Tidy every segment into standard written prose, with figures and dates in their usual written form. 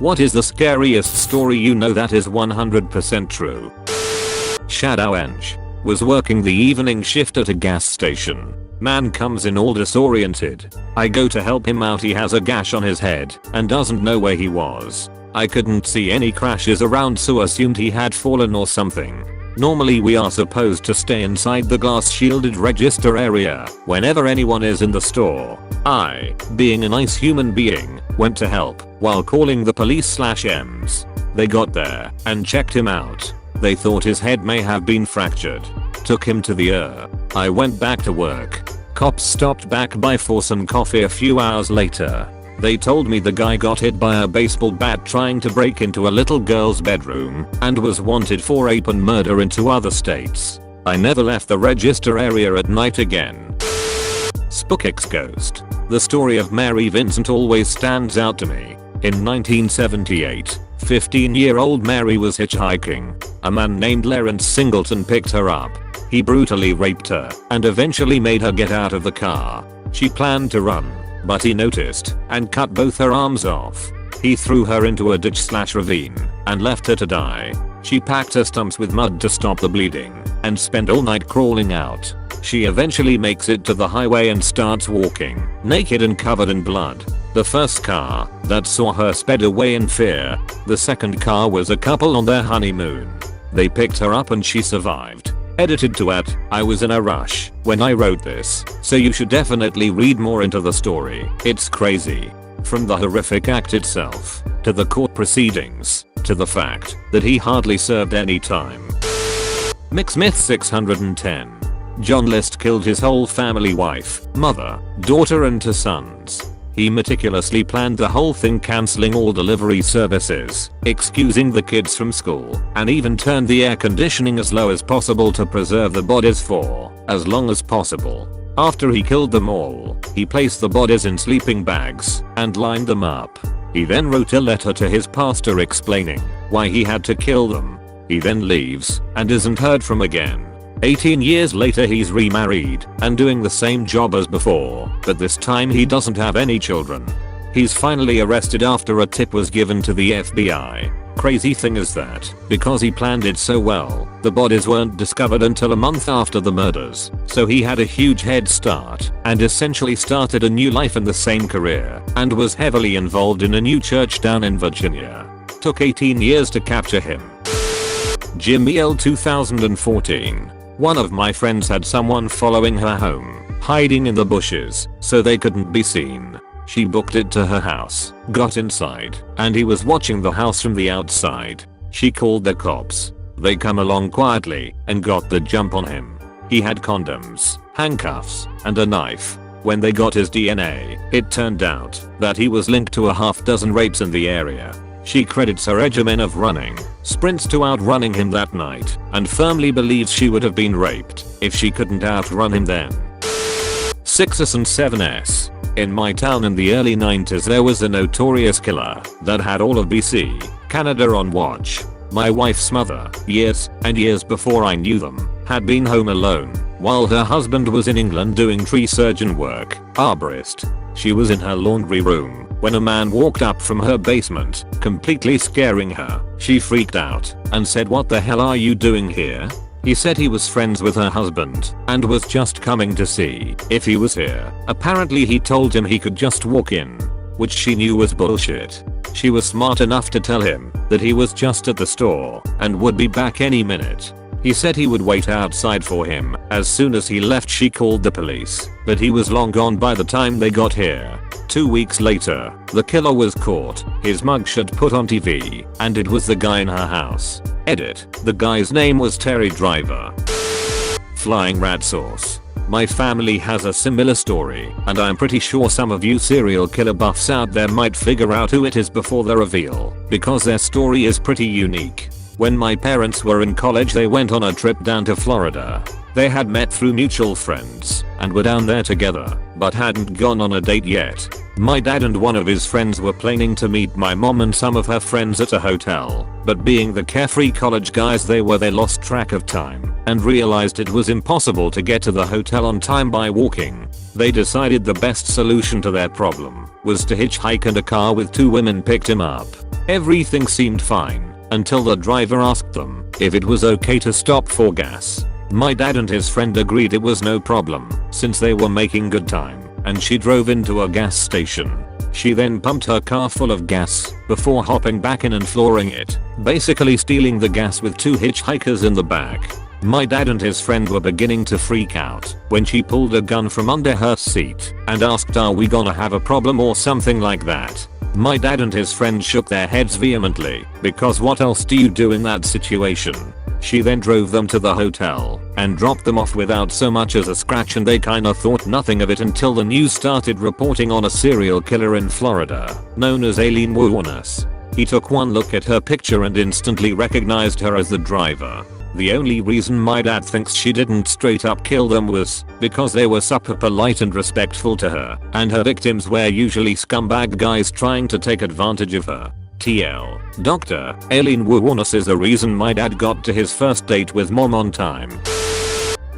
What is the scariest story you know that is 100% true? Shadow Eng was working the evening shift at a gas station. Man comes in all disoriented. I go to help him out. He has a gash on his head and doesn't know where he was. I couldn't see any crashes around, so assumed he had fallen or something. Normally we are supposed to stay inside the glass shielded register area whenever anyone is in the store. I, being a nice human being, went to help while calling the police/EMS. They got there and checked him out. They thought his head may have been fractured. Took him to the ER. I went back to work. Cops stopped back by for some coffee a few hours later. They told me the guy got hit by a baseball bat trying to break into a little girl's bedroom and was wanted for rape and murder in 2 other states. I never left the register area at night again. SpookX Ghost. The story of Mary Vincent always stands out to me. In 1978, 15-year-old Mary was hitchhiking. A man named Lawrence Singleton picked her up. He brutally raped her and eventually made her get out of the car. She planned to run, but he noticed and cut both her arms off. He threw her into a ditch/ravine and left her to die. She packed her stumps with mud to stop the bleeding and spent all night crawling out. She eventually makes it to the highway and starts walking, naked and covered in blood. The first car that saw her sped away in fear. The second car was a couple on their honeymoon. They picked her up and she survived. Edited to @ I was in a rush when I wrote this, so you should definitely read more into the story. It's crazy. From the horrific act itself, to the court proceedings, to the fact that he hardly served any time. McSmith 610. John List killed his whole family, wife, mother, daughter and 2 sons. He meticulously planned the whole thing, cancelling all delivery services, excusing the kids from school, and even turned the air conditioning as low as possible to preserve the bodies for as long as possible. After he killed them all, he placed the bodies in sleeping bags and lined them up. He then wrote a letter to his pastor explaining why he had to kill them. He then leaves and isn't heard from again. 18 years later he's remarried and doing the same job as before, but this time he doesn't have any children. He's finally arrested after a tip was given to the FBI. Crazy thing is that, because he planned it so well, the bodies weren't discovered until a month after the murders, so he had a huge head start and essentially started a new life in the same career and was heavily involved in a new church down in Virginia. Took 18 years to capture him. Jimmy L 2014. One of my friends had someone following her home, hiding in the bushes so they couldn't be seen. She booked it to her house, got inside, and he was watching the house from the outside. She called the cops. They come along quietly and got the jump on him. He had condoms, handcuffs, and a knife. When they got his DNA, it turned out that he was linked to a half-dozen rapes in the area. She credits her regimen of running sprints to outrunning him that night and firmly believes she would have been raped if she couldn't outrun him then. 6S and 7S. In my town in the early 90s there was a notorious killer that had all of BC, Canada on watch. My wife's mother, years and years before I knew them, had been home alone while her husband was in England doing tree surgeon work, arborist. She was in her laundry room when a man walked up from her basement, completely scaring her. She freaked out and said, "What the hell are you doing here?" He said he was friends with her husband and was just coming to see if he was here. Apparently he told him he could just walk in, which she knew was bullshit. She was smart enough to tell him that he was just at the store and would be back any minute. He said he would wait outside for him. As soon as he left she called the police, but he was long gone by the time they got here. 2 weeks later, the killer was caught, his mugshot put on TV, and it was the guy in her house. Edit. The guy's name was Terry Driver. Flying rat sauce. My family has a similar story, and I'm pretty sure some of you serial killer buffs out there might figure out who it is before the reveal, because their story is pretty unique. When my parents were in college they went on a trip down to Florida. They had met through mutual friends and were down there together, but hadn't gone on a date yet. My dad and one of his friends were planning to meet my mom and some of her friends at a hotel, but being the carefree college guys they were, they lost track of time and realized it was impossible to get to the hotel on time by walking. They decided the best solution to their problem was to hitchhike, and a car with 2 women picked him up. Everything seemed fine until the driver asked them if it was okay to stop for gas. My dad and his friend agreed it was no problem since they were making good time, and she drove into a gas station. She then pumped her car full of gas before hopping back in and flooring it, basically stealing the gas with 2 hitchhikers in the back. My dad and his friend were beginning to freak out when she pulled a gun from under her seat and asked, "Are we gonna have a problem?" or something like that. My dad and his friend shook their heads vehemently, because what else do you do in that situation? She then drove them to the hotel and dropped them off without so much as a scratch, and they kinda thought nothing of it until the news started reporting on a serial killer in Florida known as Aileen Wuornos. He took one look at her picture and instantly recognized her as the driver. The only reason my dad thinks she didn't straight up kill them was because they were super polite and respectful to her, and her victims were usually scumbag guys trying to take advantage of her. TL. Dr. Aileen Wuornos is the reason my dad got to his first date with mom on time.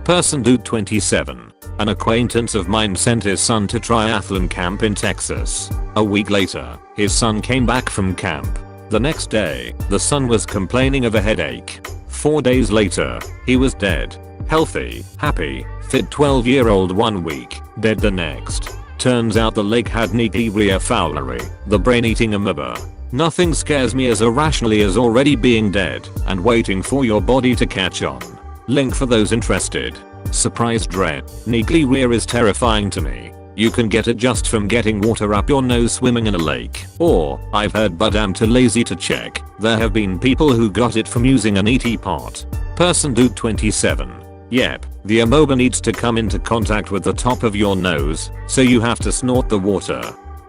Person dude 27. An acquaintance of mine sent his son to triathlon camp in Texas. A week later, his son came back from camp. The next day, the son was complaining of a headache. 4 days later, he was dead. Healthy, happy, fit 12-year-old 1 week, dead the next. Turns out the lake had Negeria fowleri, the brain-eating amoeba. Nothing scares me as irrationally as already being dead and waiting for your body to catch on. Link for those interested. Surprise dread. Negeria is terrifying to me. You can get it just from getting water up your nose swimming in a lake. Or, I've heard but am too lazy to check, there have been people who got it from using an ET pot. Person dude 27. Yep, the amoeba needs to come into contact with the top of your nose, so you have to snort the water.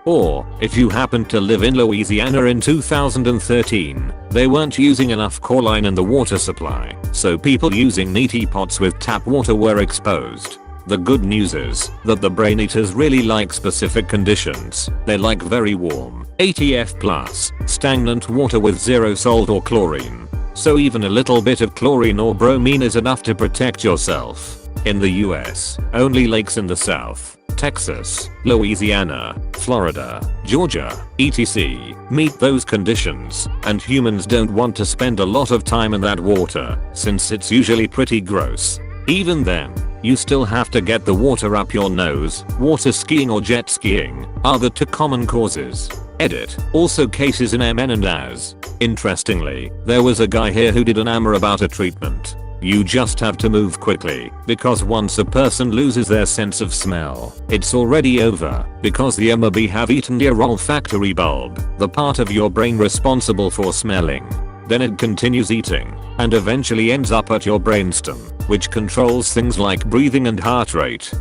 Or, if you happen to live in Louisiana in 2013, they weren't using enough choline in the water supply, so people using ET pots with tap water were exposed. The good news is that the brain eaters really like specific conditions. They like very warm, ATF+, stagnant water with 0 salt or chlorine. So even a little bit of chlorine or bromine is enough to protect yourself. In the US, only lakes in the South, Texas, Louisiana, Florida, Georgia, etc. meet those conditions, and humans don't want to spend a lot of time in that water since it's usually pretty gross. Even then, you still have to get the water up your nose. Water skiing or jet skiing are the 2 common causes. Edit. Also cases in MN and AS. Interestingly, there was a guy here who did an AMR about a treatment. You just have to move quickly, because once a person loses their sense of smell, it's already over, because the amoeba have eaten your olfactory bulb, the part of your brain responsible for smelling. Then it continues eating, and eventually ends up at your brainstem, which controls things like breathing and heart rate.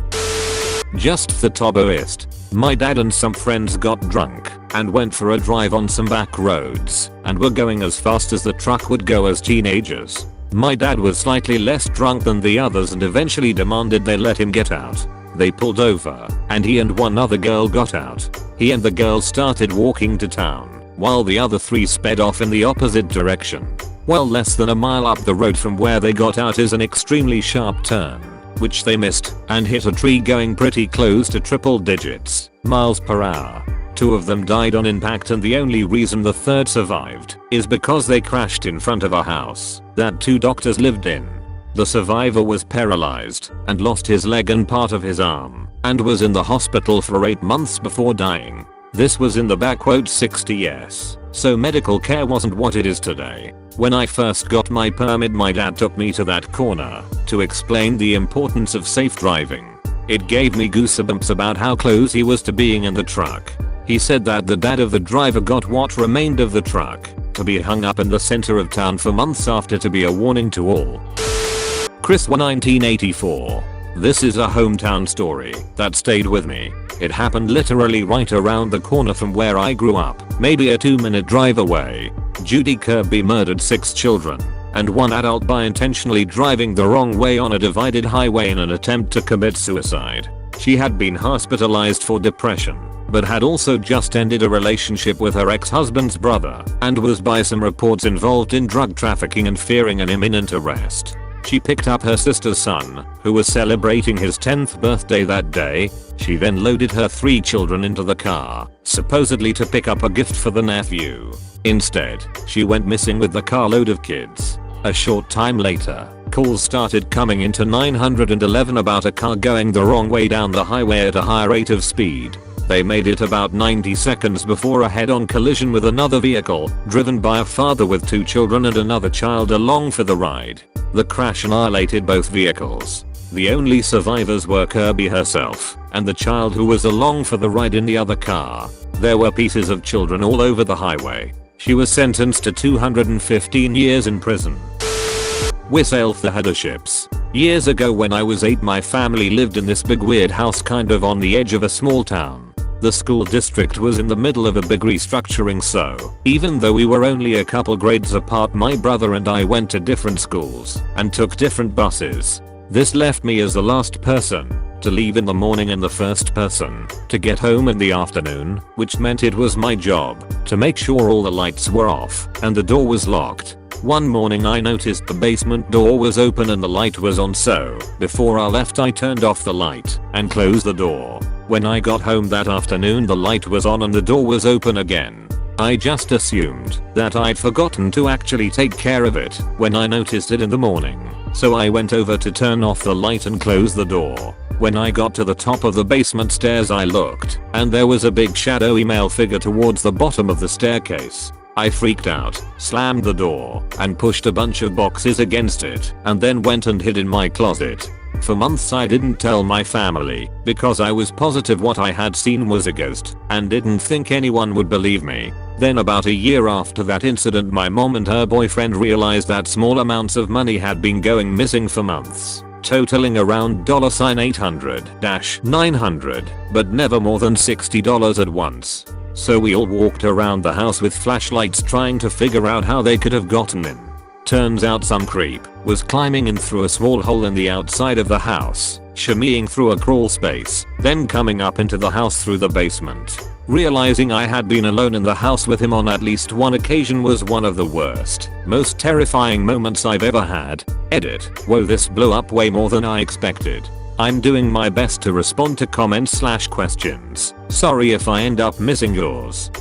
Just the toboist. My dad and some friends got drunk and went for a drive on some back roads and were going as fast as the truck would go as teenagers. My dad was slightly less drunk than the others and eventually demanded they let him get out. They pulled over, and he and one other girl got out. He and the girl started walking to town, while the other 3 sped off in the opposite direction. Well, less than a mile up the road from where they got out is an extremely sharp turn, which they missed and hit a tree going pretty close to triple digits miles per hour. 2 of them died on impact, and the only reason the 3rd survived is because they crashed in front of a house that 2 doctors lived in. The survivor was paralyzed and lost his leg and part of his arm, and was in the hospital for 8 months before dying. This was in the '60s, so medical care wasn't what it is today. When I first got my permit, my dad took me to that corner to explain the importance of safe driving. It gave me goosebumps about how close he was to being in the truck. He said that the dad of the driver got what remained of the truck to be hung up in the center of town for months after, to be a warning to all. Chris 1984. This is a hometown story that stayed with me. It happened literally right around the corner from where I grew up, maybe a 2-minute drive away. Judy Kirby murdered 6 children and 1 adult by intentionally driving the wrong way on a divided highway in an attempt to commit suicide. She had been hospitalized for depression, but had also just ended a relationship with her ex-husband's brother and was, by some reports, involved in drug trafficking and fearing an imminent arrest. She picked up her sister's son, who was celebrating his 10th birthday that day. She then loaded her 3 children into the car, supposedly to pick up a gift for the nephew. Instead, she went missing with the carload of kids. A short time later, calls started coming into 911 about a car going the wrong way down the highway at a high rate of speed. They made it about 90 seconds before a head-on collision with another vehicle, driven by a father with 2 children and another child along for the ride. The crash annihilated both vehicles. The only survivors were Kirby herself, and the child who was along for the ride in the other car. There were pieces of children all over the highway. She was sentenced to 215 years in prison. Whistle the headerships. Years ago when I was 8, my family lived in this big weird house kind of on the edge of a small town. The school district was in the middle of a big restructuring, so even though we were only a couple grades apart, my brother and I went to different schools and took different buses. This left me as the last person to leave in the morning and the first person to get home in the afternoon, which meant it was my job to make sure all the lights were off and the door was locked. One morning I noticed the basement door was open and the light was on, so before I left I turned off the light and closed the door. When I got home that afternoon the light was on and the door was open again. I just assumed that I'd forgotten to actually take care of it when I noticed it in the morning. So I went over to turn off the light and close the door. When I got to the top of the basement stairs I looked, and there was a big shadowy male figure towards the bottom of the staircase. I freaked out, slammed the door, and pushed a bunch of boxes against it, and then went and hid in my closet. For months I didn't tell my family, because I was positive what I had seen was a ghost, and didn't think anyone would believe me. Then about a year after that incident my mom and her boyfriend realized that small amounts of money had been going missing for months, totaling around $800-900, but never more than $60 at once. So we all walked around the house with flashlights trying to figure out how they could have gotten in. Turns out some creep was climbing in through a small hole in the outside of the house, shimmying through a crawl space, then coming up into the house through the basement. Realizing I had been alone in the house with him on at least one occasion was one of the worst, most terrifying moments I've ever had. Edit. Whoa, this blew up way more than I expected. I'm doing my best to respond to comments/questions. Sorry if I end up missing yours.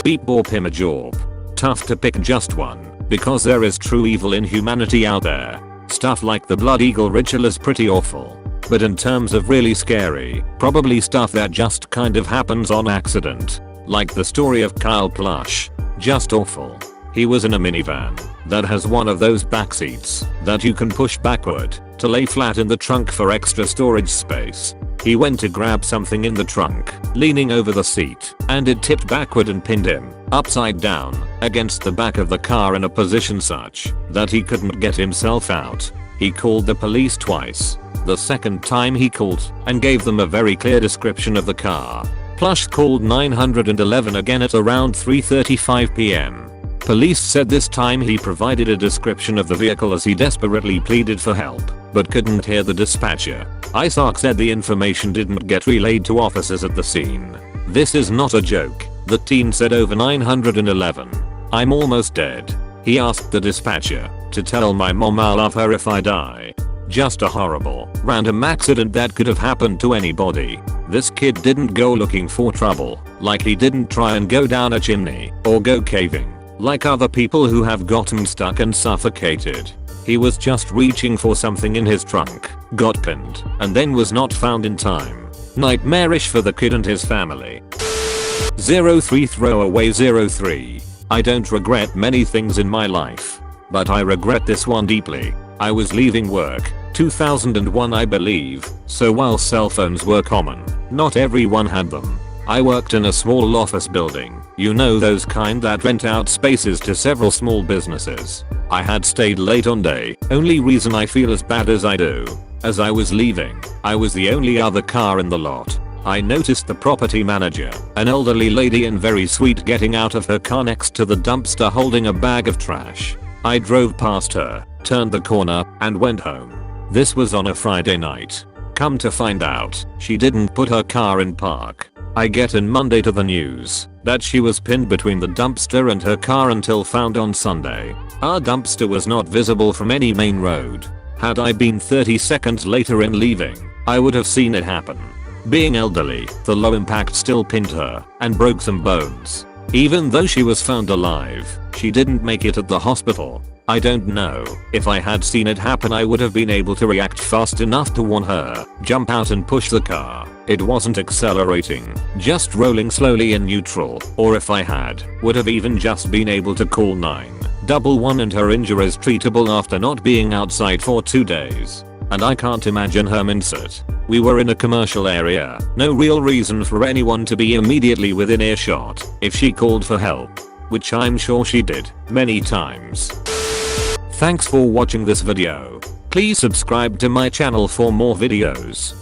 Beep borp him a jorp. Tough to pick just one, because there is true evil in humanity out there. Stuff like the Blood Eagle ritual is pretty awful. But in terms of really scary, probably stuff that just kind of happens on accident. Like the story of Kyle Plush. Just awful. He was in a minivan that has one of those back seats that you can push backward to lay flat in the trunk for extra storage space. He went to grab something in the trunk, leaning over the seat, and it tipped backward and pinned him, upside down, against the back of the car in a position such that he couldn't get himself out. He called the police twice. The second time he called and gave them a very clear description of the car. Plush called 911 again at around 3:35 p.m. Police said this time he provided a description of the vehicle as he desperately pleaded for help, but couldn't hear the dispatcher. ISARC said the information didn't get relayed to officers at the scene. This is not a joke, the teen said over 911. I'm almost dead. He asked the dispatcher to tell my mom I'll love her if I die. Just a horrible, random accident that could have happened to anybody. This kid didn't go looking for trouble, like he didn't try and go down a chimney or go caving like other people who have gotten stuck and suffocated. He was just reaching for something in his trunk, got pinned, and then was not found in time. Nightmarish for the kid and his family. 03 Throwaway 03. I don't regret many things in my life, but I regret this one deeply. I was leaving work, 2001 I believe, so while cell phones were common, not everyone had them. I worked in a small office building, you know those kind that rent out spaces to several small businesses. I had stayed late on day, only reason I feel as bad as I do. As I was leaving, I was the only other car in the lot. I noticed the property manager, an elderly lady and very sweet, getting out of her car next to the dumpster holding a bag of trash. I drove past her, turned the corner, and went home. This was on a Friday night. Come to find out, she didn't put her car in park. I get in Monday to the news that she was pinned between the dumpster and her car until found on Sunday. Our dumpster was not visible from any main road. Had I been 30 seconds later in leaving, I would have seen it happen. Being elderly, the low impact still pinned her and broke some bones. Even though she was found alive, she didn't make it at the hospital. I don't know if I had seen it happen I would have been able to react fast enough to warn her, jump out and push the car. It wasn't accelerating, just rolling slowly in neutral, or if I had, would have even just been able to call 911 and her injuries treatable after not being outside for 2 days. And I can't imagine her mindset. We were in a commercial area, no real reason for anyone to be immediately within earshot if she called for help, which I'm sure she did many times. Thanks for watching this video. Please subscribe to my channel for more videos.